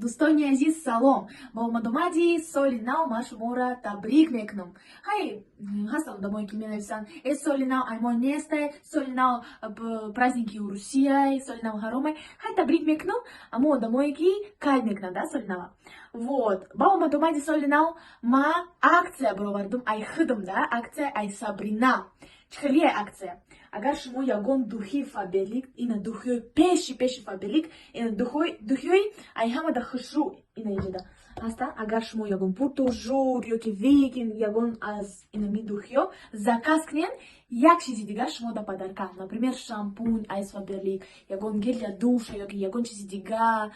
Дӯстони азиз салом. Ба омадомади соли нав ман шуморо табрик мекунам. Ҳай, ҳастанд одамое ки менависанд соли нав аймон нестай, соли нав праздники Русияй, соли нав ҳаромай. Ҳай, табрик мекунам амо одамое ки кайд мекунанд соли нава. Вот, ба омадомади соли нав ма акция баровардам, ай хидм акция ай Сабрина. Чӣ хелие акция? Агар шумо ягон духи Фаберлик, ина духиёи пеши Фаберлик, ина духиёи ай ҳамада хушрӯ ина иҷода ҳаста. Агар шумо ягон пуртужур ёки викинг ягон аз инами духиё заказ кунед, як чизи дигар шумо да падарка, например шампунь айс Фаберлик, ягон гел для душа ёки ягон чизи дигар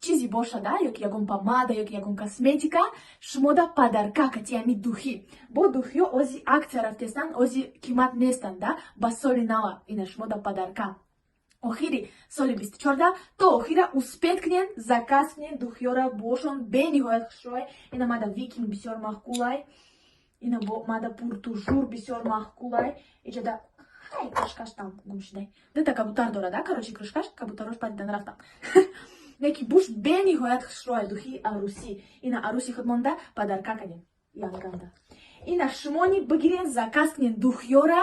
чизи бошад, ёки ягон помада ёки ягон косметика шумо да падарка кати ами духи. Бо духиё ози акция рафтестанд, ози қимат нестанд ба соли нава ина шумо да падарка. Охири соли 24 то охира успех кунед, заказ кунед духиёра бошон бениҳоят хушрӯй. Ина мада викинг бисёр маъқулай, ина мада пуртужур бисёр маъқулай. Иҷода ҳай крышкаш там гум шудай. Дета кабутар дорад, короче крышкаш кабутарош падидан рафтам. Неки буш бениҳоят хушрӯй духи арусӣ. Ина аруси худмонда падарка кунед янганда. Ина шумони бигирен заказ кунед духиёра,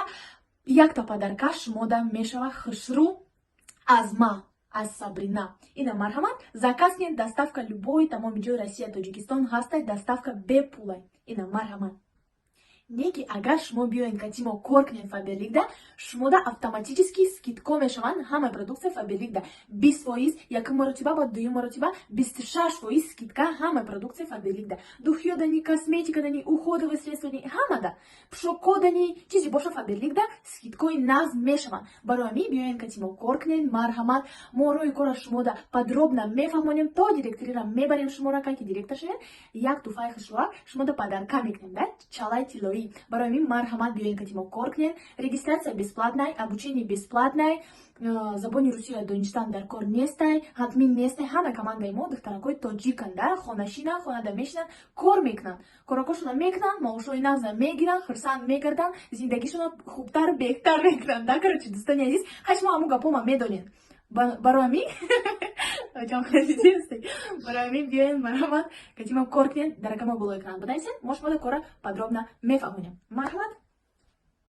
якта падарка шумода мешава хушрӯ аз ма, аз Сабрина. Ина марҳамат, заказ кунед, доставка любой тамоми ҷои Россия, Тоҷикистон ҳастай, доставка бепулай. Ина марҳамат. Неки агар шумо биёед катимо кор кунед Фаберликда, шумода автоматически скидко мешаванд ҳамаи продукция Фаберликда. 20%, якум маротиба ба дуюм маротиба 26% скидка ҳамаи продукция Фаберликда. Духиё дани, косметика дани, уходовое средство дани, ҳамада. Пушоко дани, чизи боша Фаберликда скидкои назм мешаванд. Барои ҳамин биёед катимо кор кунед, марҳамат. Мо роҳи кора шумода подробно мефаҳмонем, то директорира мебарем шуморо ки директор шавед. Як туфаи хушрӯак шумода падарка мекунем, чалай тиллои. Барои ҳамин марҳамат биёед катимо кор кунед. Регистрация бесплатная, обучение бесплатное. Забони русиё донистан дар кор нестай, ҳатмин нестай. Ҳамаи командаи мо духтаракои тоҷиканд, хонашина, хонада мешинанд, кор мекунанд. Коракошона мекунанд, маошои наза мегиранд, хурсанд мегарданд, зиндагишона хубтар, беҳтар мекунанд. Короче, дӯстони азиз, ҳай шумо ҳамун гапома медонед. Барои ҳамин барои ҳамин биёед марҳамат катимо кор кунед, даракамо було экран бинависед, мо шумода кора подробно мефаҳмонем. Марҳамат.